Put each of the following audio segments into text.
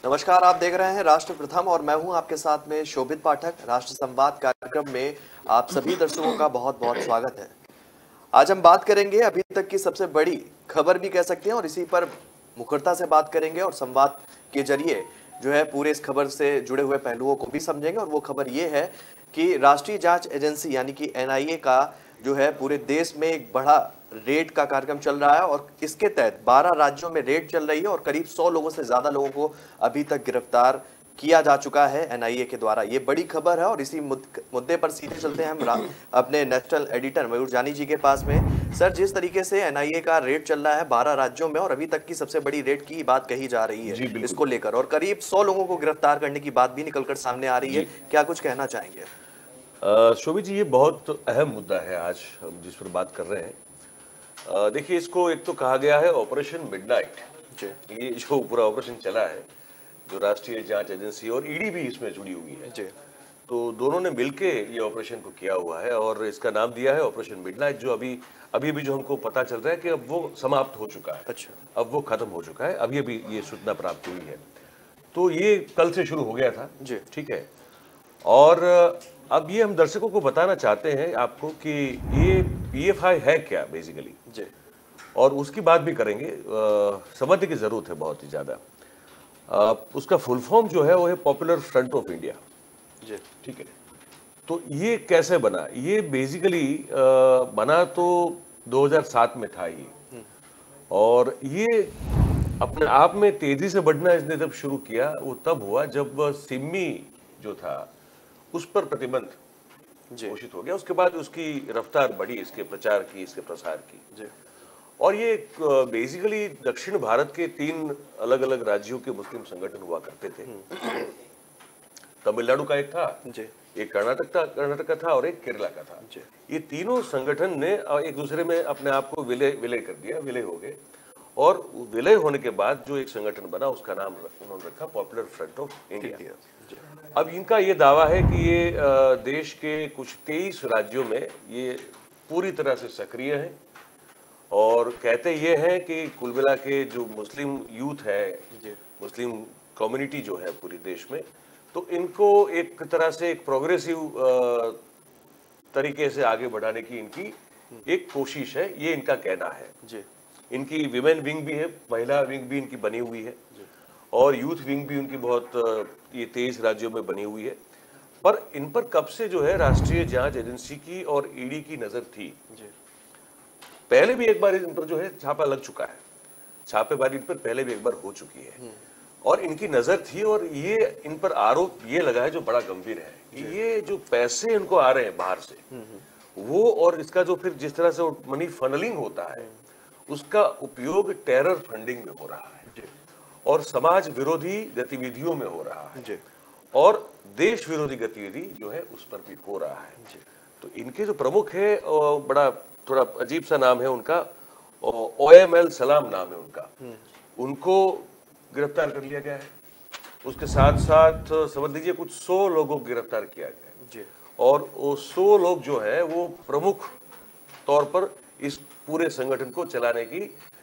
नमस्कार, आप देख रहे हैं राष्ट्र प्रथम और मैं हूं आपके साथ में शोभित पाठक। राष्ट्र संवाद कार्यक्रम में आप सभी दर्शकों का बहुत बहुत स्वागत है। आज हम बात करेंगे अभी तक की सबसे बड़ी खबर भी कह सकते हैं और इसी पर मुखरता से बात करेंगे और संवाद के जरिए जो है पूरे इस खबर से जुड़े हुए पहलुओं को भी समझेंगे। और वो खबर ये है कि राष्ट्रीय जांच एजेंसी यानी कि एनआईए का जो है पूरे देश में एक बड़ा रेड का कार्यक्रम चल रहा है और इसके तहत 12 राज्यों में रेड चल रही है और करीब 100 लोगों से ज्यादा लोगों को अभी तक गिरफ्तार किया जा चुका है एनआईए के द्वारा। ये बड़ी खबर है और इसी मुद्दे पर सीधे चलते हैं हम अपने नेशनल एडिटर मयूर जानी जी के पास में। सर, जिस तरीके से एनआईए का रेड चल रहा है 12 राज्यों में और अभी तक की सबसे बड़ी रेड की बात कही जा रही है इसको लेकर, और करीब 100 लोगों को गिरफ्तार करने की बात भी निकलकर सामने आ रही है, क्या कुछ कहना चाहेंगे? शोभित जी, ये बहुत अहम मुद्दा है आज हम जिस पर बात कर रहे हैं। देखिए, इसको एक तो कहा गया है ऑपरेशन मिडनाइट। ये जो पूरा ऑपरेशन चला है, जो राष्ट्रीय जांच एजेंसी और ईडी भी इसमें जुड़ी हुई है, तो दोनों ने मिलके ये ऑपरेशन को किया हुआ है और इसका नाम दिया है ऑपरेशन मिडनाइट, जो अभी भी जो हमको पता चल रहा है कि अब वो समाप्त हो चुका है। अच्छा, अब वो खत्म हो चुका है, अभी ये सूचना प्राप्त हुई है। तो ये कल से शुरू हो गया था जी, ठीक है। और अब ये हम दर्शकों को बताना चाहते हैं आपको कि ये पीएफआई है क्या बेसिकली जी, और उसकी बात भी करेंगे। समझने की जरूरत है बहुत ही ज्यादा। उसका फुल फॉर्म जो है वो है पॉपुलर फ्रंट ऑफ इंडिया जी, ठीक है। तो ये कैसे बना? ये बेसिकली बना तो 2007 में था ये, और ये अपने आप में तेजी से बढ़ना इसने जब शुरू किया वो तब हुआ जब सिमी जो था उस पर प्रतिबंध घोषित हो गया। उसके बाद उसकी रफ्तार बढ़ी, इसके प्रचार की, इसके प्रसार की जी। और ये बेसिकली दक्षिण भारत के 3 अलग अलग राज्यों के मुस्लिम संगठन हुआ करते थे। तमिलनाडु का एक था जी, एक कर्नाटक का था और एक केरला का था जी। ये तीनों संगठन ने एक दूसरे में अपने आप को विलय कर दिया, विलय हो गए। और विलय होने के बाद जो एक संगठन बना उसका नाम उन्होंने रखा पॉपुलर फ्रंट ऑफ इंडिया। अब इनका ये दावा है कि ये देश के कुछ 23 राज्यों में ये पूरी तरह से सक्रिय है, और कहते ये हैं कि कुल मिला के जो मुस्लिम यूथ है, मुस्लिम कम्युनिटी जो है पूरे देश में, तो इनको एक तरह से एक प्रोग्रेसिव तरीके से आगे बढ़ाने की इनकी एक कोशिश है, ये इनका कहना है जी। इनकी विमेन विंग भी है, महिला विंग भी इनकी बनी हुई है, और यूथ विंग भी उनकी बहुत ये 23 राज्यों में बनी हुई है। पर इन पर कब से जो है राष्ट्रीय जांच एजेंसी की और ईडी की नजर थी जी। पहले भी एक बार इन पर जो है छापा लग चुका है, छापेमारी इन पर पहले भी एक बार हो चुकी है और इनकी नजर थी। और ये इन पर आरोप ये लगा है जो बड़ा गंभीर है कि ये जो पैसे इनको आ रहे हैं बाहर से वो, और इसका जो फिर जिस तरह से मनी फनलिंग होता है उसका उपयोग टेरर फंडिंग में हो रहा है और समाज विरोधी गतिविधियों में हो रहा है और देश विरोधी गतिविधि जो है उस पर भी हो रहा है। तो इनके जो प्रमुख है बड़ा थोड़ा अजीब सा नाम है उनका, OML सलाम नाम है उनका, उनको गिरफ्तार कर लिया गया है। उसके साथ साथ समझ लीजिए कुछ 100 लोगों को गिरफ्तार किया गया है और वो 100 लोग जो है वो प्रमुख तौर पर इस पूरे संगठन को चलाने की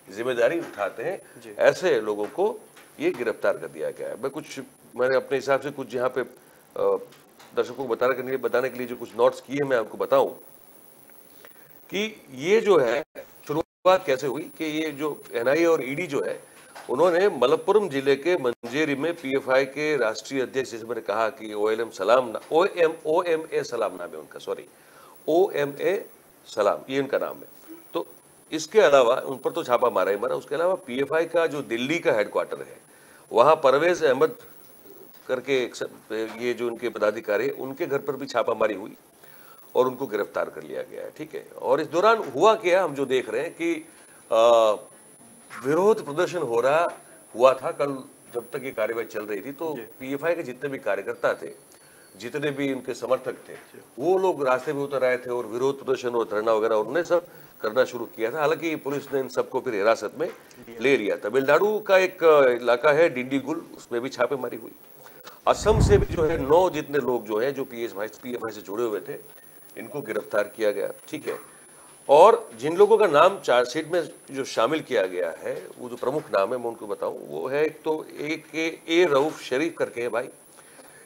जिम्मेदारी उठाते हैं। ऐसे लोगों को ये गिरफ्तार कर दिया गया है। मैंने अपने हिसाब से कुछ यहाँ पे दर्शकों को बताने के लिए जो कुछ नोट्स किए मैं आपको बताऊं कि ये जो है शुरुआत कैसे हुई कि ये जो एनआईए और ईडी जो है उन्होंने मलप्पुरम जिले के मंजेरी में पीएफआई के राष्ट्रीय अध्यक्ष, जैसे मैंने कहा कि OMA सलाम नाम है उनका, OMA सलाम ये इनका नाम है। तो इसके अलावा उन पर तो छापा मारा ही मारा, उसके अलावा पीएफआई का जो दिल्ली का हेडक्वार्टर है वहाँ परवेज अहमद करके ये जो उनके पदाधिकारी है उनके घर पर भी छापामारी हुई और उनको गिरफ्तार कर लिया गया है, ठीक है। और इस दौरान हुआ क्या, हम जो देख रहे हैं कि विरोध प्रदर्शन हुआ था कल जब तक ये कार्यवाही चल रही थी, तो पीएफआई के जितने भी कार्यकर्ता थे, जितने भी उनके समर्थक थे, वो लोग रास्ते में उतर आए थे और विरोध प्रदर्शन और धरना वगैरह उन्होंने सब करना शुरू किया था। हालांकि पुलिस ने इन सबको फिर हिरासत में ले लिया। तमिलनाडु का एक इलाका है डिंडीगुल, उसमें भी छापेमारी हुई। असम से भी जो है 9 जितने लोग जो है जो पीएफआई से जुड़े हुए थे इनको गिरफ्तार किया गया, ठीक है। और जिन लोगों का नाम चार्जशीट में जो शामिल किया गया है, वो जो प्रमुख नाम है मैं उनको बताऊं, वो है एक तो ए रऊफ शरीफ करके है भाई,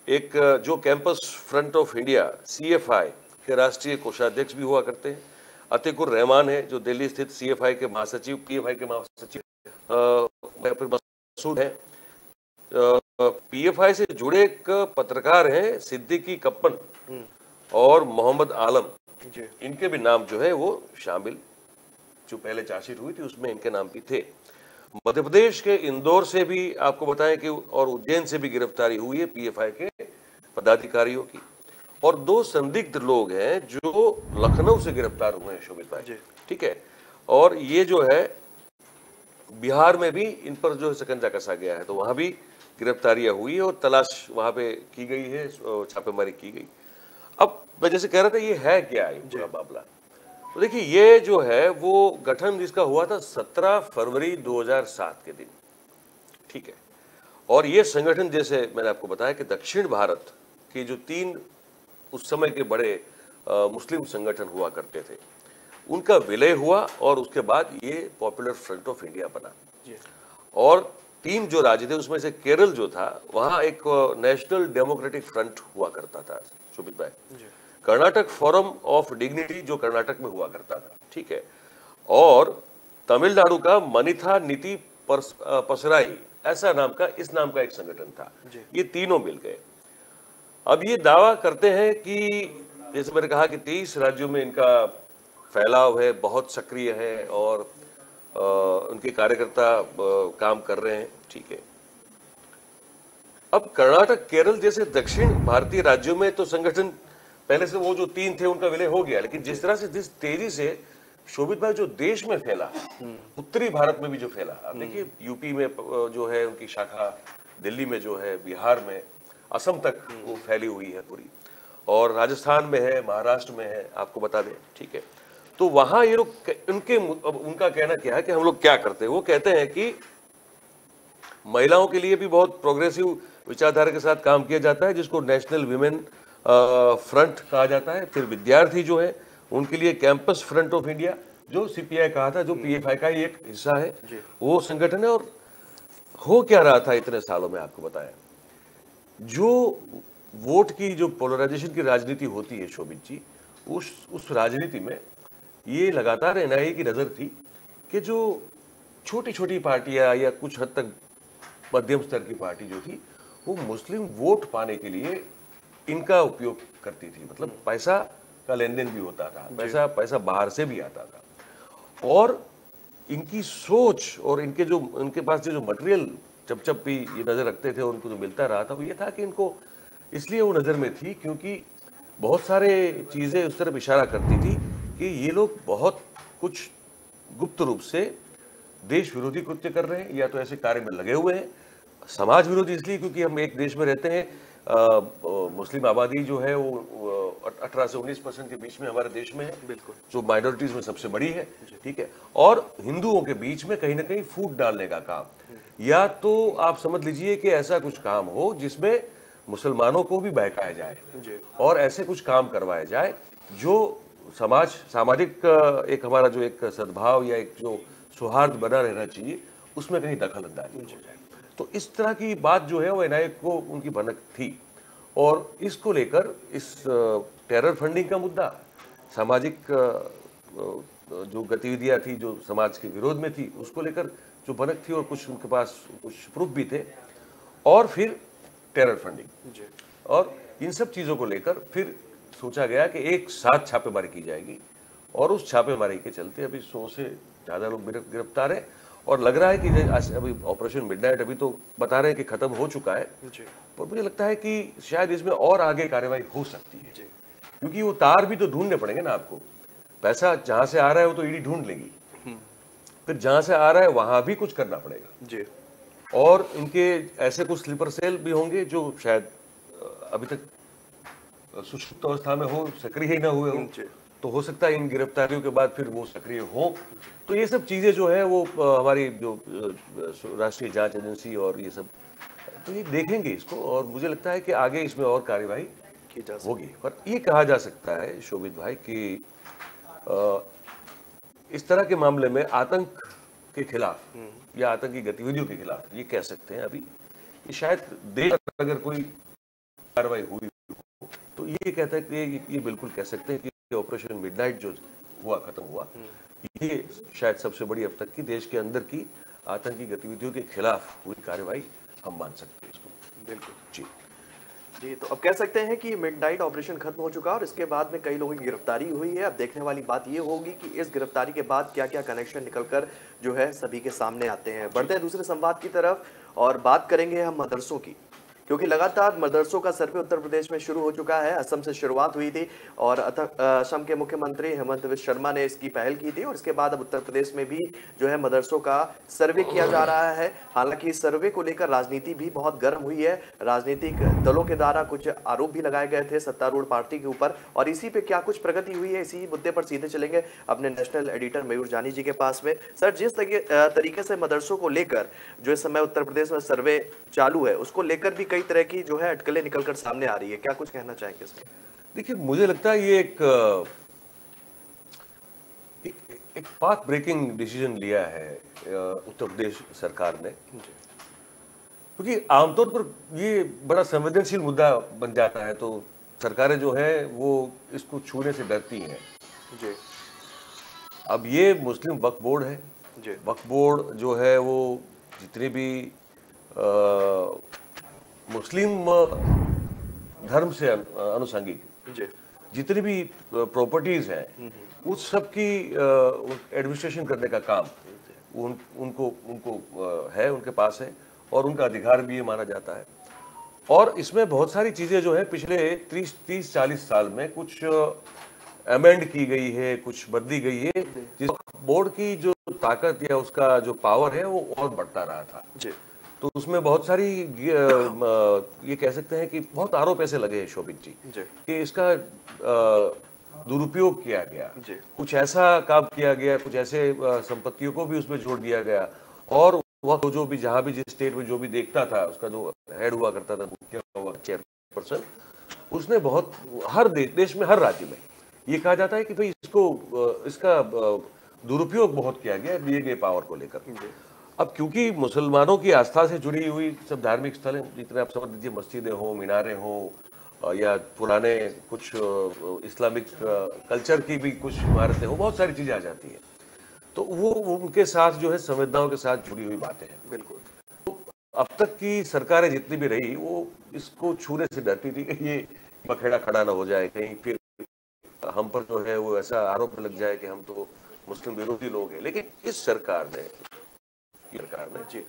एक जो campus front of India CFI के राष्ट्रीय कोषाध्यक्ष भी हुआ करते हैं, अतीकुर रहमान है जो दिल्ली स्थित CFI के महासचिव PFI के महासचिव, फिर मसूद है PFI से जुड़े एक पत्रकार हैं सिद्दीकी कप्पन और मोहम्मद आलम, इनके भी नाम जो है वो शामिल, जो पहले चार्जशीट हुई थी उसमें इनके नाम भी थे। मध्य प्रदेश के इंदौर से भी आपको बताएं कि और उज्जैन से भी गिरफ्तारी हुई है PFI के पदाधिकारियों की, और 2 संदिग्ध लोग हैं जो लखनऊ से गिरफ्तार हुए हैं शोभित भाई, ठीक है। और ये जो है बिहार में भी इन पर जो है शिकंजा कसा गया है, तो वहां भी गिरफ्तारियां हुई है और तलाश वहां पे की गई है, छापेमारी की गई। अब मैं जैसे कह रहा था ये है क्या ये पूरा मामला, तो देखिए ये जो है वो गठन जिसका हुआ था 17 फरवरी 2007 के दिन, ठीक है। और ये संगठन जैसे मैंने आपको बताया कि दक्षिण भारत के जो 3 उस समय के बड़े मुस्लिम संगठन हुआ करते थे उनका विलय हुआ और उसके बाद ये पॉपुलर फ्रंट ऑफ इंडिया बना। और 3 जो राज्य थे उसमें से केरल जो था वहां एक नेशनल डेमोक्रेटिक फ्रंट हुआ करता था शोभित भाई, कर्नाटक फोरम ऑफ डिग्निटी जो कर्नाटक में हुआ करता था, ठीक है। और तमिलनाडु का मनिथा नीति पसराई ऐसा नाम का, इस नाम का एक संगठन था, ये तीनों मिल गए। अब ये दावा करते हैं कि जैसे मैंने कहा कि 23 राज्यों में इनका फैलाव है, बहुत सक्रिय है और उनके कार्यकर्ता काम कर रहे हैं, ठीक है। अब कर्नाटक केरल जैसे दक्षिण भारतीय राज्यों में तो संगठन पहले से वो जो 3 थे उनका विलय हो गया, लेकिन जिस तरह से जिस तेजी से शोभित भाई जो देश में फैला, उत्तरी भारत में भी जो फैला, आप देखिए यूपी में जो है उनकी शाखा, दिल्ली में जो है, बिहार में, असम तक वो फैली हुई है पूरी, और राजस्थान में है, महाराष्ट्र में है, आपको बता दें, ठीक है। तो वहां ये लोग उनका कहना क्या है कि हम लोग क्या करते हैं, वो कहते हैं कि महिलाओं के लिए भी बहुत प्रोग्रेसिव विचारधारा के साथ काम किया जाता है जिसको नेशनल विमेन फ्रंट कहा जाता है। फिर विद्यार्थी जो है उनके लिए कैंपस फ्रंट ऑफ इंडिया जो CPI कहा था, जो PFI का ही एक हिस्सा है, वो संगठन है। और हो क्या रहा था इतने सालों में, आपको बताया, जो वोट की जो पोलराइजेशन की राजनीति होती है शोभित जी, उस राजनीति में ये लगातार NIA की नजर थी कि जो छोटी छोटी पार्टियां या कुछ हद तक मध्यम स्तर की पार्टी जो थी वो मुस्लिम वोट पाने के लिए इनका उपयोग करती थी, मतलब पैसा का लेन देन भी होता था, पैसा बाहर से भी आता था। और इनकी सोच और इनके पास जो मटेरियल जब भी ये नजर रखते थे, उनको जो मिलता रहा था वो ये था कि इनको इसलिए वो नजर में थी क्योंकि बहुत सारे चीजें उस तरफ इशारा करती थी कि ये लोग बहुत कुछ गुप्त रूप से देश विरोधी कृत्य कर रहे हैं या तो ऐसे कार्य में लगे हुए हैं। समाज विरोधी इसलिए क्योंकि हम एक देश में रहते हैं, मुस्लिम आबादी जो है वो 18 से 19% के बीच में हमारे देश में है, बिल्कुल, जो माइनॉरिटीज में सबसे बड़ी है, ठीक है। और हिंदुओं के बीच में कहीं ना कहीं फूट डालने का काम, या तो आप समझ लीजिए कि ऐसा कुछ काम हो जिसमें मुसलमानों को भी बहकाया जाए और ऐसे कुछ काम करवाया जाए जो सामाजिक एक हमारा जो एक सद्भाव या एक जो सौहार्द बना रहना चाहिए उसमें कहीं दखल अंदाजी हो जाए। तो इस तरह की बात जो है वो NIA को उनकी भनक थी, और इसको लेकर इस टेरर फंडिंग का मुद्दा, सामाजिक जो गतिविधियां थी जो समाज के विरोध में थी उसको लेकर जो भनक थी, और कुछ उनके पास कुछ प्रूफ भी थे, और फिर टेरर फंडिंग, और इन सब चीजों को लेकर फिर सोचा गया कि एक साथ छापेमारी की जाएगी। और उस छापेमारी के चलते अभी 100 से ज्यादा लोग गिरफ्तार है, और लग रहा है कि अभी ऑपरेशन मिडनाइट अभी तो बता रहे हैं कि खत्म हो चुका है, पर मुझे लगता है कि शायद इसमें और आगे कार्रवाई हो सकती है, क्योंकि वो तार भी तो ढूंढने पड़ेंगे ना आपको। पैसा जहां से आ रहा है वो तो ईडी ढूंढ लेगी, फिर जहां से आ रहा है वहां भी कुछ करना पड़ेगा, और इनके ऐसे कुछ स्लीपर सेल भी होंगे जो शायद अभी तक सुषुप्त अवस्था में हो, सक्रिय ही ना हुए हो, तो हो सकता है इन गिरफ्तारियों के बाद फिर वो सक्रिय हो। तो ये सब चीजें जो है वो हमारी जो राष्ट्रीय जांच एजेंसी और ये सब तो ये देखेंगे इसको, और मुझे लगता है कि आगे इसमें और कार्यवाही की जा होगी। पर ये कहा जा सकता है शोभित भाई कि इस तरह के मामले में आतंक के खिलाफ या आतंकी गतिविधियों के खिलाफ ये कह सकते हैं अभी, ये शायद देश पर अगर कोई कार्रवाई हुई हो तो ये कहता है कि ये बिल्कुल कह सकते हैं कि ऑपरेशन मिडनाइट जो हुआ, खत्म हुआ, ये शायद सबसे बड़ी अब तक की देश के अंदर की आतंकी गतिविधियों के खिलाफ हुई कार्रवाई हम मान सकते हैं इसको। बिल्कुल जी जी, तो अब कह सकते हैं कि मिडनाइट ऑपरेशन खत्म हो चुका और इसके बाद में कई लोगों की गिरफ्तारी हुई है। अब देखने वाली बात ये होगी कि इस गिरफ्तारी के बाद क्या क्या कनेक्शन निकलकर जो है सभी के सामने आते हैं। बढ़ते हैं दूसरे संवाद की तरफ और बात करेंगे हम मदरसों की, क्योंकि लगातार मदरसों का सर्वे उत्तर प्रदेश में शुरू हो चुका है। असम से शुरुआत हुई थी और असम के मुख्यमंत्री हेमंत बिश्व शर्मा ने इसकी पहल की थी और इसके बाद अब उत्तर प्रदेश में भी जो है मदरसों का सर्वे किया जा रहा है। हालांकि इस सर्वे को लेकर राजनीति भी बहुत गर्म हुई है। राजनीतिक दलों के द्वारा कुछ आरोप भी लगाए गए थे सत्तारूढ़ पार्टी के ऊपर, और इसी पे क्या कुछ प्रगति हुई है, इसी मुद्दे पर सीधे चलेंगे अपने नेशनल एडिटर मयूर जानी जी के पास में। सर, जिस तरीके से मदरसों को लेकर जो इस समय उत्तर प्रदेश में सर्वे चालू है, उसको लेकर भी कई तरह की जो है अटकलें निकलकर सामने आ रही है, क्या कुछ कहना चाहेंगे इसमें? देखिए, मुझे लगता है ये एक पाथ ब्रेकिंग डिसीजन लिया है उत्तर प्रदेश सरकार ने, क्योंकि आमतौर पर ये बड़ा संवेदनशील मुद्दा बन जाता है तो सरकारें जो है वो इसको छूने से डरती हैं। जी। अब ये मुस्लिम वक्फ बोर्ड है, वक्फ बोर्ड जो है वो जितने भी मुस्लिम धर्म से अनुसंगिक जितनी भी प्रॉपर्टीज हैं उस सब की एडमिनिस्ट्रेशन करने का काम उनको है, उनके पास है और उनका अधिकार भी ये माना जाता है। और इसमें बहुत सारी चीजें जो है पिछले 30-40 साल में कुछ अमेंड की गई है, कुछ बदली गई है, जिस बोर्ड की जो ताकत या उसका जो पावर है वो और बढ़ता रहा था। तो उसमें बहुत सारी ये कह सकते हैं कि बहुत आरोप ऐसे लगे हैं शोभित जी कि इसका दुरुपयोग किया गया, कुछ ऐसा काम किया गया, कुछ ऐसे संपत्तियों को भी उसमें जोड़ दिया गया और वह जो भी जहां भी जिस स्टेट में जो भी देखता था उसका जो हेड हुआ करता था, चेयरपर्सन, उसने बहुत हर देश में हर राज्य में ये कहा जाता है कि भाई इसका दुरुपयोग बहुत किया गया दिए गए पावर को लेकर। अब क्योंकि मुसलमानों की आस्था से जुड़ी हुई सब धार्मिक स्थल हैं, जितने आप समझ लीजिए मस्जिदें हो, मीनारें हो या पुराने कुछ इस्लामिक कल्चर की भी कुछ इमारतें हो, बहुत सारी चीजें आ जाती हैं, तो वो उनके साथ जो है संवेदनाओं के साथ जुड़ी हुई बातें हैं। बिल्कुल। तो अब तक की सरकारें जितनी भी रही वो इसको छूने से डरती थी कि ये बखेड़ा खड़ा ना हो जाए, कहीं फिर हम पर जो है वो ऐसा आरोप लग जाए कि हम तो मुस्लिम विरोधी लोग हैं। लेकिन इस सरकार ने जी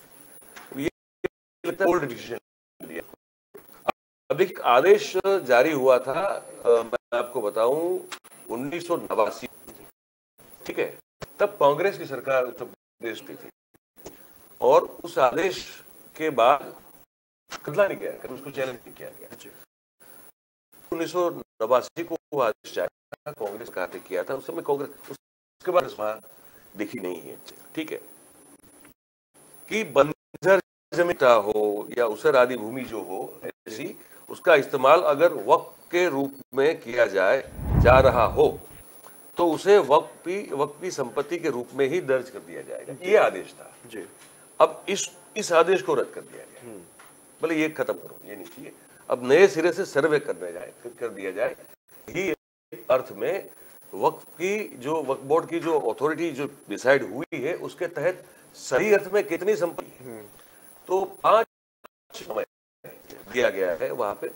ये बोल्ड डिसीजन लिया। अब एक आदेश जारी हुआ था, मैं आपको बताऊं 1989, ठीक है, तब कांग्रेस की सरकार उत्तर प्रदेश की थी और उस आदेश के बाद बदला नहीं गया, उसको चैलेंज नहीं किया गया। 1989 को वो आदेश जारी कांग्रेस सरकार ने किया था, उस समय कांग्रेस उसके बाद दिखी नहीं है, ठीक है, कि बंजर जमीन हो या उसर आदि भूमि जो हो ऐसी, उसका इस्तेमाल अगर वक्फ के रूप में किया जा रहा हो तो उसे वक्फी संपत्ति के रूप में ही दर्ज कर दिया जाएगा। ये आदेश था जी। अब इस आदेश को रद्द कर दिया गया, बोले ये खत्म करो, ये नहीं चाहिए, अब नए सिरे से सर्वे कर दिया जाए। ही अर्थ में वक्फ बोर्ड की जो अथॉरिटी जो डिसाइड हुई है उसके तहत सही अर्थ में कितनी संपत्ति, तो 5 समय दिया गया है वहां पे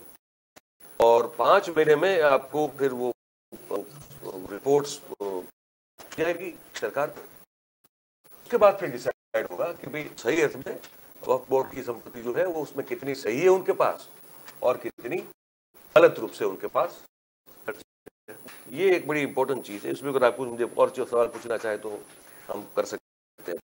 और 5 महीने में आपको फिर वो रिपोर्ट्स जाएगी सरकार को, उसके बाद फिर डिसाइड होगा कि भाई सही अर्थ में वक्फ बोर्ड की संपत्ति जो है वो उसमें कितनी सही है उनके पास और कितनी गलत रूप से उनके पास। ये एक बड़ी इंपॉर्टेंट चीज है, इसमें अगर आपको मुझे और जो सवाल पूछना चाहे तो हम कर सकते हैं।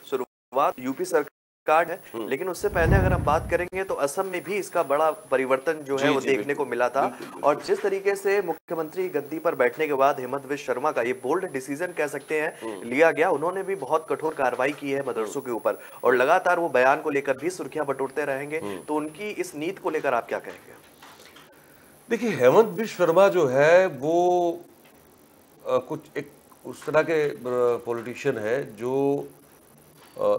शुरुआत यूपी सरकार है, लेकिन उससे पहले अगर हम बात करेंगे तो असम में भी इसका बड़ा परिवर्तन जो है वो देखने को मिला था। और जिस तरीके से मुख्यमंत्री गद्दी पर बैठने के बाद हेमंत बिश्व शर्मा का ये बोल्ड डिसीजन कह सकते हैं लिया गया, उन्होंने भी बहुत कठोर कार्रवाई की है मदरसों के ऊपर और लगातार वो बयान को लेकर भी सुर्खियां बटोरते रहेंगे। तो उनकी इस नीति को लेकर आप क्या कहेंगे? देखिए, हेमंत बिश्व शर्मा जो है वो कुछ एक उस तरह के पॉलिटिशियन है जो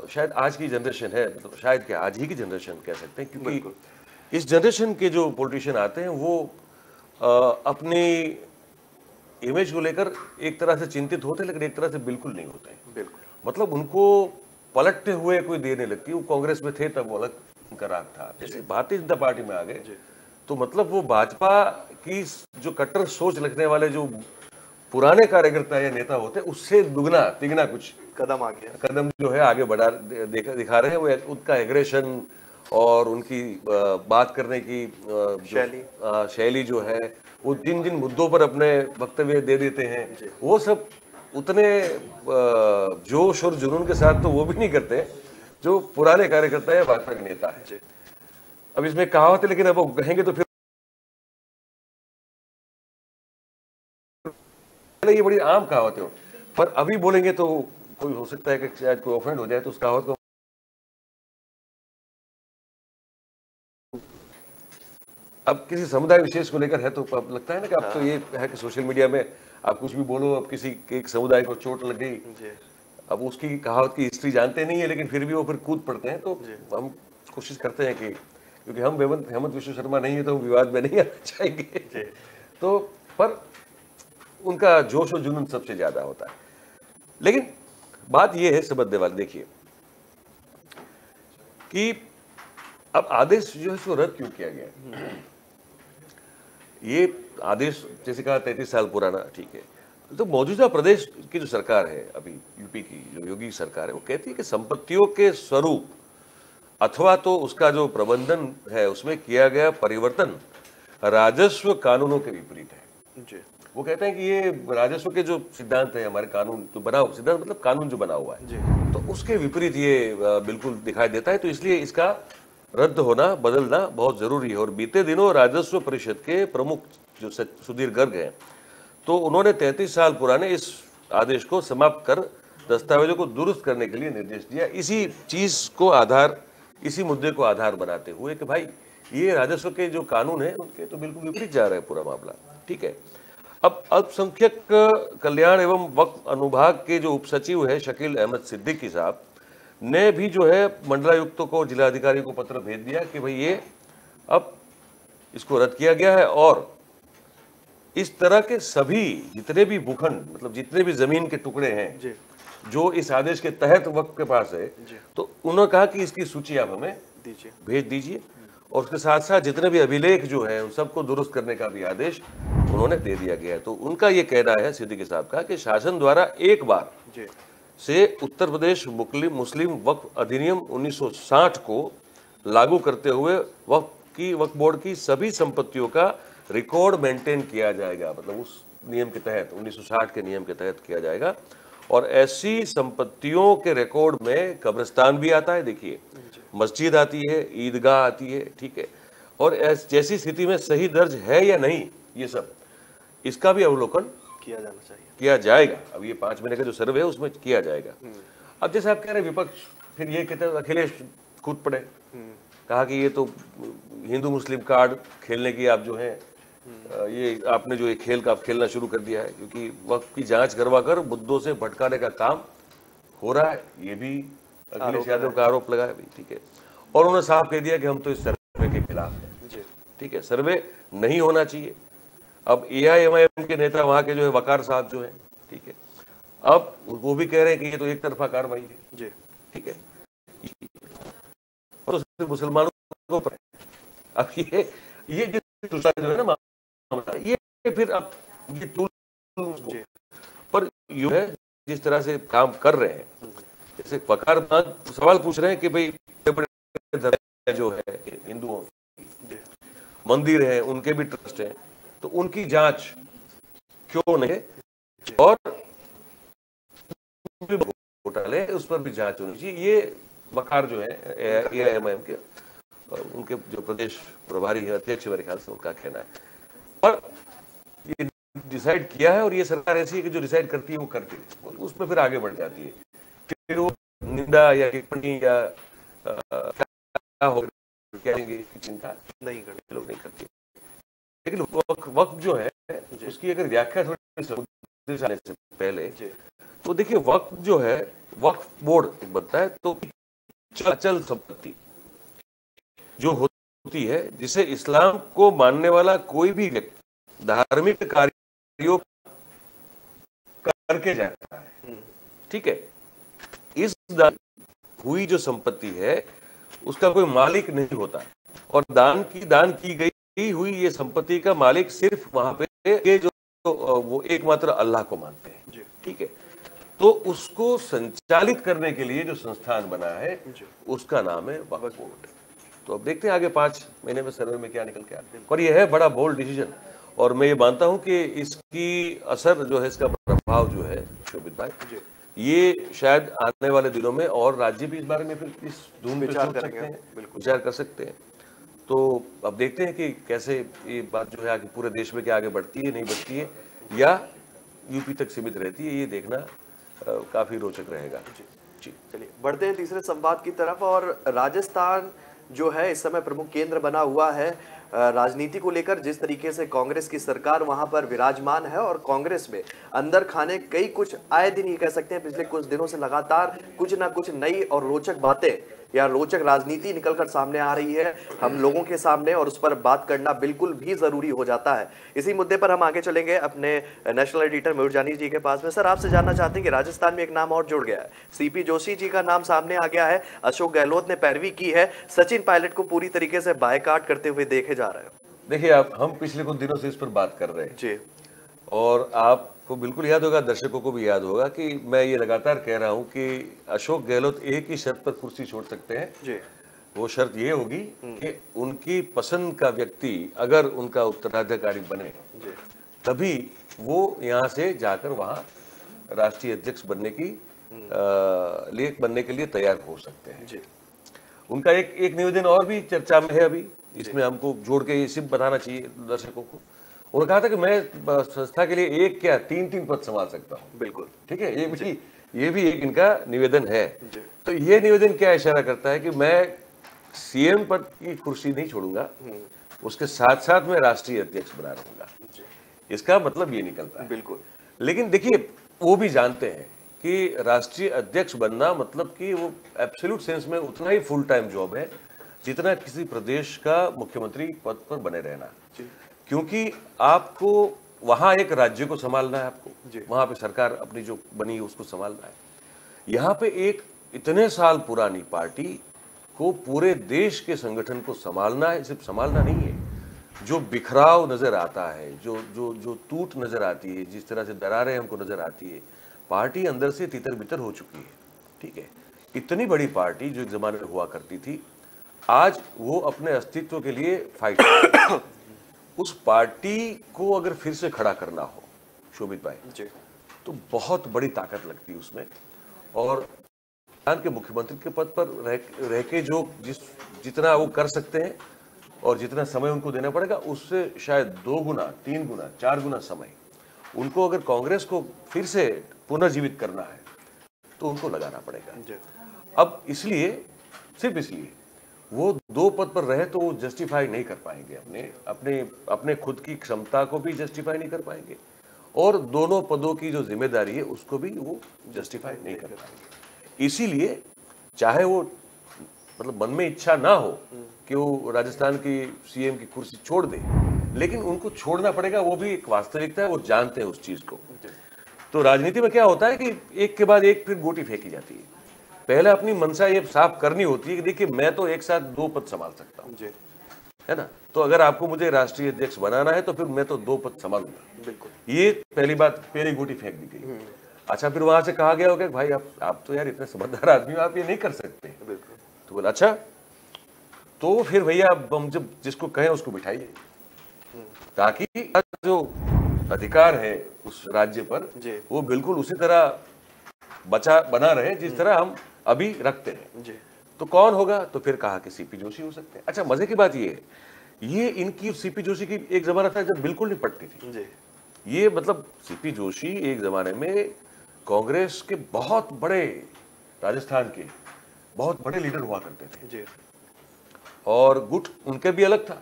शायद आज की जनरेशन है, मतलब शायद क्या आज ही की जनरेशन कह सकते हैं, क्योंकि इस जनरेशन के जो पॉलिटिशियन आते हैं वो अपनी इमेज को लेकर एक तरह से चिंतित होते हैं, लेकिन एक तरह से बिल्कुल नहीं होते हैं। बिल्कुल, मतलब उनको पलटते हुए कोई देर नहीं लगती। वो कांग्रेस में थे तब वो अलग उनका राग था, जैसे भारतीय जनता पार्टी में आ गए तो मतलब वो भाजपा की जो कट्टर सोच रखने वाले जो पुराने कार्यकर्ता या नेता होते हैं उससे दुगना तिगना कुछ कदम जो है आगे बढ़ा दिखा रहे हैं। वो उनका एग्रेशन और उनकी बात करने की शैली जो है, वो जिन जिन मुद्दों पर अपने वक्तव्य दे देते हैं वो सब उतने जोश और जुनून के साथ तो वो भी नहीं करते जो पुराने कार्यकर्ता या भाजपा के नेता है। अब इसमें कहावत है, लेकिन अब वो कहेंगे तो फिर ये बड़ी आम कहावत है, पर अभी बोलेंगे तो कोई हो सकता है कि शायद कोई ऑफेंड हो जाए, तो उस कहावत को अब किसी समुदाय विशेष को लेकर है तो अब लगता है ना कि अब तो ये है कि सोशल मीडिया में आप कुछ भी बोलो, अब किसी एक समुदाय को चोट लग गई, अब उसकी कहावत की हिस्ट्री जानते नहीं है, लेकिन फिर भी वो फिर कूद पड़ते हैं। तो हम कोशिश करते हैं कि क्योंकि हम हेमंत विश्व शर्मा नहीं है तो हम विवाद में नहीं आना चाहेंगे, तो पर उनका जोश और जुनून सबसे ज्यादा होता है। लेकिन बात यह है समझने वाली, देखिए कि अब आदेश जो है इसको रद्द क्यों किया गया। ये आदेश जैसे कहा 33 साल पुराना, ठीक है, तो मौजूदा प्रदेश की जो सरकार है अभी यूपी की जो योगी सरकार है वो कहती है कि संपत्तियों के स्वरूप अथवा तो उसका जो प्रबंधन है उसमें किया गया परिवर्तन राजस्व कानूनों के विपरीत है। वो कहते हैं कि ये राजस्व के जो सिद्धांत है, हमारे कानून जो बना हुआ सिद्धांत मतलब कानून जो बना हुआ है, तो उसके विपरीत ये बिल्कुल दिखाई देता है, तो इसलिए इसका रद्द होना बदलना बहुत जरूरी है। और बीते दिनों राजस्व परिषद के प्रमुख जो सुधीर गर्ग हैं, तो उन्होंने 33 साल पुराने इस आदेश को समाप्त कर दस्तावेजों को दुरुस्त करने के लिए निर्देश दिया, इसी चीज को आधार, इसी मुद्दे को आधार बनाते हुए कि भाई ये राजस्व के जो कानून है उनके तो बिल्कुल विपरीत जा रहा है पूरा मामला, ठीक है। अब अल्पसंख्यक कल्याण एवं वक्फ अनुभाग के जो उपसचिव है शकील अहमद सिद्दीकी साहब ने भी जो है मंडलायुक्तों को, जिलाधिकारी को पत्र भेज दिया कि भाई ये अब इसको रद्द किया गया है और इस तरह के सभी जितने भी भूखंड मतलब जितने भी जमीन के टुकड़े हैं जो इस आदेश के तहत वक्फ के पास है, तो उन्होंने कहा कि इसकी सूची आप हमें भेज दीजिए और उसके साथ साथ जितने भी अभिलेख जो है उन सबको दुरुस्त करने का भी आदेश उन्होंने दे दिया गया है। तो उनका ये कहना है सिद्दीकी साहब का कि शासन द्वारा एक बार से उत्तर प्रदेश मुस्लिम वक्फ अधिनियम 1960 को लागू करते हुए वक्फ बोर्ड की सभी संपत्तियों का रिकॉर्ड मेंटेन किया जाएगा, मतलब उस नियम के तहत 1960 के नियम के तहत किया जाएगा। और ऐसी संपत्तियों के रिकॉर्ड में कब्रिस्तान भी आता है, देखिए मस्जिद आती है, ईदगाह आती है, ठीक है, और जैसी स्थिति में सही दर्ज है या नहीं, ये सब इसका भी अवलोकन किया जाना चाहिए, किया जाएगा। अब ये 5 महीने का जो सर्वे है उसमें किया जाएगा। अब जैसे आप कह रहे हैं विपक्ष, फिर ये कहते हैं अखिलेश कूद पड़े, कहा कि ये तो हिंदू मुस्लिम कार्ड खेलने की आप जो है ये आपने जो ये खेल का आप खेलना शुरू कर दिया है, क्योंकि वक्त की जांच करवा कर मुद्दों से भटकाने का काम हो रहा है, ये भी अखिलेश यादव का आरोप लगा है, ठीक है। और उन्होंने साफ कह दिया कि हम तो इस सर्वे के खिलाफ हैं, ठीक है, सर्वे नहीं होना चाहिए। अब AIMIM के नेता वहां के जो है वकार साहब जो है, ठीक है, अब वो भी कह रहे हैं कि ये तो एक तरफा कार्रवाई है, ठीक है, और तो मुसलमानों को अब ये जो है ना ये फिर अब ये टूल पर यू है जिस तरह से काम कर रहे हैं, जैसे वकार सवाल पूछ रहे हैं कि भाई जो है हिंदुओं मंदिर है उनके भी ट्रस्ट है, तो उनकी जांच क्यों नहीं है, और घोटाले उस पर भी जांच होनी चाहिए। ये वकार जो है AIMIM के उनके जो प्रदेश प्रभारी है, अध्यक्ष मेरे ख्याल से उनका कहना है, और ये डिसाइड किया है। और ये सरकार ऐसी है कि जो डिसाइड करती है वो करती है, उसमें फिर आगे बढ़ जाती है, फिर वो निंदा या टिप्पणी या क्या हो चिंता नहीं करते लोग, नहीं करते। लेकिन वक्त जो है उसकी अगर व्याख्या थोड़ी प्रदेश आने से पहले, तो देखिए वक्फ जो है, वक्फ बोर्ड एक बनता है, तो अचल संपत्ति जो होती है, जिसे इस्लाम को मानने वाला कोई भी व्यक्ति धार्मिक कार्यों करके जाता है, ठीक है, इस दान हुई जो संपत्ति है उसका कोई मालिक नहीं होता, और दान की गई हुई ये संपत्ति का मालिक सिर्फ वहां पे ये जो वो एकमात्र अल्लाह को मानते हैं, ठीक है। तो उसको संचालित करने के लिए जो संस्थान बना है उसका नाम है वक्फ बोर्ड। तो अब देखते हैं आगे 5 महीने में सर्वे में क्या निकल के आता है, और ये है बड़ा बोल्ड डिसीजन, और मैं ये मानता हूं कि इसकी असर जो है, इसका प्रभाव जो है शोभित भाई, ये शायद आने वाले दिनों में और राज्य भी इस बारे में फिर इस धूम पे सोच सकते हैं, विचार कर सकते हैं। तो अब देखते हैं कि कैसे ये बात जो है आगे पूरे देश में क्या आगे बढ़ती है, नहीं बढ़ती है, या यूपी तक सीमित रहती है, ये देखना काफी रोचक रहेगा। जी चलिए बढ़ते हैं तीसरे संवाद की तरफ। और राजस्थान जो है इस समय प्रमुख केंद्र बना हुआ है राजनीति को लेकर। जिस तरीके से कांग्रेस की सरकार वहां पर विराजमान है, और कांग्रेस में अंदर खाने कई कुछ आए दिन ये कह सकते हैं पिछले कुछ दिनों से लगातार कुछ ना कुछ नई और रोचक बातें या रोचक राजनीति निकलकर सामने आ रही है हम लोगों के सामने, और उस पर बात करना बिल्कुल भी जरूरी हो जाता है। इसी मुद्दे पर हम आगे चलेंगे अपने नेशनल एडिटर मयूर जानी जी के पास में। सर, आपसे जानना चाहते हैं कि राजस्थान में एक नाम और जुड़ गया है, सीपी जोशी जी का नाम सामने आ गया है। अशोक गहलोत ने पैरवी की है, सचिन पायलट को पूरी तरीके से बायकॉट करते हुए देखे जा रहे हैं। देखिए, आप हम पिछले कुछ दिनों से इस पर बात कर रहे हैं जी, और आपको बिल्कुल याद होगा, दर्शकों को भी याद होगा कि मैं ये लगातार कह रहा हूं कि अशोक गहलोत एक ही शर्त पर कुर्सी छोड़ सकते हैं जी। वो शर्त ये होगी कि उनकी पसंद का व्यक्ति अगर उनका उत्तराधिकारी बने तभी वो यहाँ से जाकर वहाँ राष्ट्रीय अध्यक्ष बनने के लिए तैयार हो सकते हैं। जी। उनका एक निवेदन और भी चर्चा में है अभी, इसमें हमको जोड़ के ये सिर्फ बताना चाहिए दर्शकों को। उन्होंने कहा था कि मैं संस्था के लिए 1 क्या 3 पद संभाल सकता हूँ। बिल्कुल ठीक है, ये भी एक इनका निवेदन है। तो ये निवेदन क्या इशारा करता है कि मैं सीएम पद की कुर्सी नहीं छोड़ूंगा, उसके साथ साथ मैं राष्ट्रीय अध्यक्ष बना रहूंगा। इसका मतलब ये निकलता है। बिल्कुल। लेकिन देखिए, वो भी जानते हैं कि राष्ट्रीय अध्यक्ष बनना मतलब कि वो एब्सोल्यूट सेंस में उतना ही फुल टाइम जॉब है जितना किसी प्रदेश का मुख्यमंत्री पद पर बने रहना, क्योंकि आपको वहां एक राज्य को संभालना है, आपको वहां पे सरकार अपनी जो बनी है उसको संभालना है। यहाँ पे एक इतने साल पुरानी पार्टी को पूरे देश के संगठन को संभालना है। सिर्फ संभालना नहीं है, जो बिखराव नजर आता है, जो टूट नजर आती है, जिस तरह से दरारें हमको नजर आती है, पार्टी अंदर से तितर बितर हो चुकी है। ठीक है, इतनी बड़ी पार्टी जो एक जमाने में हुआ करती थी, आज वो अपने अस्तित्व के लिए फाइट कर उस पार्टी को अगर फिर से खड़ा करना हो शोभित भाई, तो बहुत बड़ी ताकत लगती है उसमें। और राजस्थान के मुख्यमंत्री के पद पर रह के जो जितना वो कर सकते हैं और जितना समय उनको देना पड़ेगा, उससे शायद 2 गुना 3 गुना 4 गुना समय उनको अगर कांग्रेस को फिर से पुनर्जीवित करना है तो उनको लगाना पड़ेगा। अब इसलिए, सिर्फ इसलिए वो 2 पद पर रहे तो वो जस्टिफाई नहीं कर पाएंगे, अपने खुद की क्षमता को भी जस्टिफाई नहीं कर पाएंगे, और दोनों पदों की जो जिम्मेदारी है उसको भी वो जस्टिफाई नहीं कर पाएंगे। इसीलिए चाहे वो मतलब मन में इच्छा ना हो कि वो राजस्थान की सीएम की कुर्सी छोड़ दे, लेकिन उनको छोड़ना पड़ेगा, वो भी एक वास्तविकता है, वो जानते हैं उस चीज को। तो राजनीति में क्या होता है कि एक के बाद एक फिर गोटी फेंकी जाती है। पहले अपनी मनसा ये साफ करनी होती है कि देखिए, मैं तो एक साथ 2 पद संभाल सकता हूँ, है ना। तो अगर आपको मुझे राष्ट्रीय अध्यक्ष बनाना है तो फिर मैं तो 2 पद संभालूंगा। बिल्कुल। ये पहली बात, पहली गोटी फेंक दी गई। अच्छा, फिर वहां से कहा गया होगा भाई आप तो यार इतने समझदार आदमी हो, आप ये नहीं कर सकते। तो बोला अच्छा, तो फिर भैया हम जब जिसको कहें उसको बिठाइए, ताकि जो अधिकार है उस राज्य पर वो बिल्कुल उसी तरह बना रहे जिस तरह हम अभी रखते हैं। तो कौन होगा? तो फिर कहा कि सीपी जोशी हो सकते हैं। अच्छा, मजे की बात ये है, ये इनकी सीपी जोशी की एक जमाना था जब बिल्कुल नहीं पटती थी। ये मतलब सीपी जोशी एक जमाने में कांग्रेस के बहुत बड़े, राजस्थान के बहुत बड़े लीडर हुआ करते थे, और गुट उनके भी अलग था,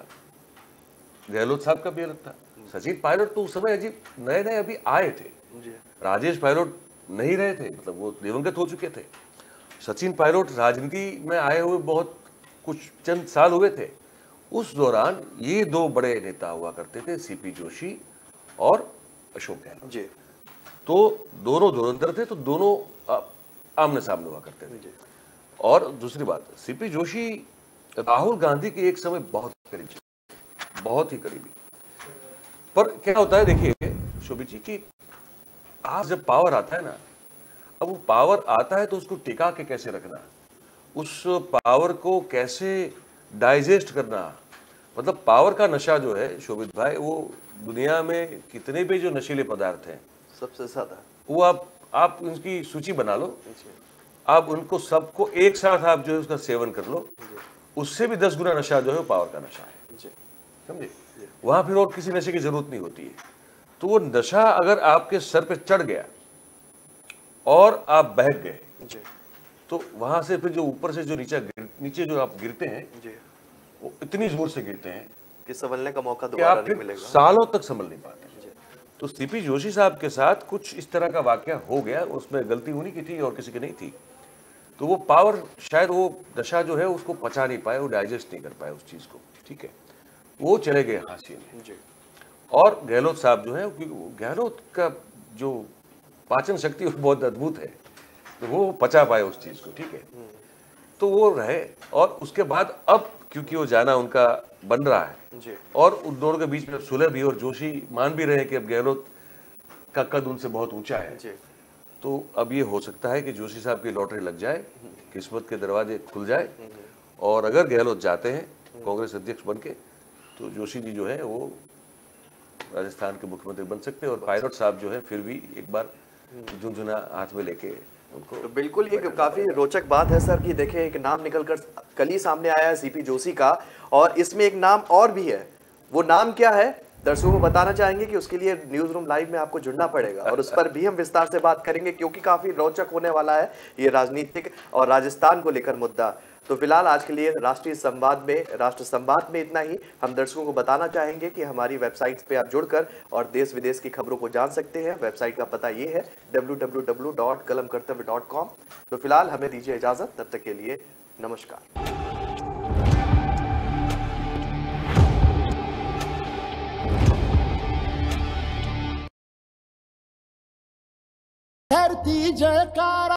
गहलोत साहब का भी अलग था। सचिन पायलट तो उस समय अजीब नए अभी आए थे, राजेश पायलट नहीं रहे थे, मतलब वो दिवंगत हो चुके थे। सचिन पायलट राजनीति में आए हुए बहुत कुछ चंद साल हुए थे। उस दौरान ये दो बड़े नेता हुआ करते थे, सीपी जोशी और अशोक गहलोत जी। तो दोनों धुरंधर थे, तो दोनों आमने सामने हुआ करते थे। और दूसरी बात, सीपी जोशी राहुल गांधी के एक समय बहुत करीबी, बहुत ही करीबी। पर क्या होता है, देखिए शोभित जी, कि आज जब पावर आता है ना, अब वो पावर आता है तो उसको टिका के कैसे रखना, उस पावर को कैसे डाइजेस्ट करना, मतलब पावर का नशा जो है शोभित भाई, वो दुनिया में कितने भी जो नशीले पदार्थ हैं सबसे ज्यादा, वो आप उनकी सूची बना लो, आप उनको सबको एक साथ आप जो है उसका सेवन कर लो, उससे भी 10 गुना नशा जो है पावर का नशा है, समझे। वहां फिर और किसी नशे की जरूरत नहीं होती है। तो वो नशा अगर आपके सर पे चढ़ गया और आप बहक गए, तो वहां से फिर जो ऊपर से जो नीचे जो आप गिरते हैं वो इतनी जोर से गिरते हैं कि संभलने का मौका दोबारा नहीं मिलेगा, सालों तक संभल नहीं पाते। तो सीपी जोशी साहब के साथ कुछ इस तरह का वाकया हो गया, उसमें गलती उन्हीं की थी और किसी की नहीं थी। तो वो पावर, शायद वो दशा जो है उसको पचा नहीं पाए, वो डाइजेस्ट नहीं कर पाए उस चीज को, ठीक है, वो चले गए हाशिए में। और गहलोत साहब जो है, गहलोत का जो पाचन शक्ति बहुत अद्भुत है, तो वो पचा पाए उस चीज को, ठीक है, तो वो रहे। और उसके बाद अब क्योंकि वो जाना उनका बन रहा है जी। और उन दोनों के बीच में सुलह भी, और जोशी मान भी रहे कि अब गहलोत का कद उनसे बहुत ऊंचा है जी। तो अब ये हो सकता है कि जोशी साहब की लॉटरी लग जाए, किस्मत के दरवाजे खुल जाए, और अगर गहलोत जाते हैं कांग्रेस अध्यक्ष बन के, तो जोशी जी जो है वो राजस्थान के मुख्यमंत्री बन सकते हैं। और पायलट साहब जो है फिर भी एक बार झुनझुना हाथ में लेके उनको, तो बिल्कुल एक काफी रोचक बात है सर कि देखिए एक नाम निकलकर कल ही सामने आया है सीपी जोशी का, और इसमें एक नाम और भी है। वो नाम क्या है दर्शकों को बताना चाहेंगे कि उसके लिए न्यूज रूम लाइव में आपको जुड़ना पड़ेगा, और उस पर भी हम विस्तार से बात करेंगे, क्योंकि काफी रोचक होने वाला है ये राजनीतिक और राजस्थान को लेकर मुद्दा। तो फिलहाल आज के लिए राष्ट्र संवाद में इतना ही। हम दर्शकों को बताना चाहेंगे कि हमारी वेबसाइट पे आप जुड़कर और देश विदेश की खबरों को जान सकते हैं। वेबसाइट का पता ये है www.kalamkartavya.com। तो फिलहाल हमें दीजिए इजाजत, तब तक के लिए नमस्कार। धरती जयकार।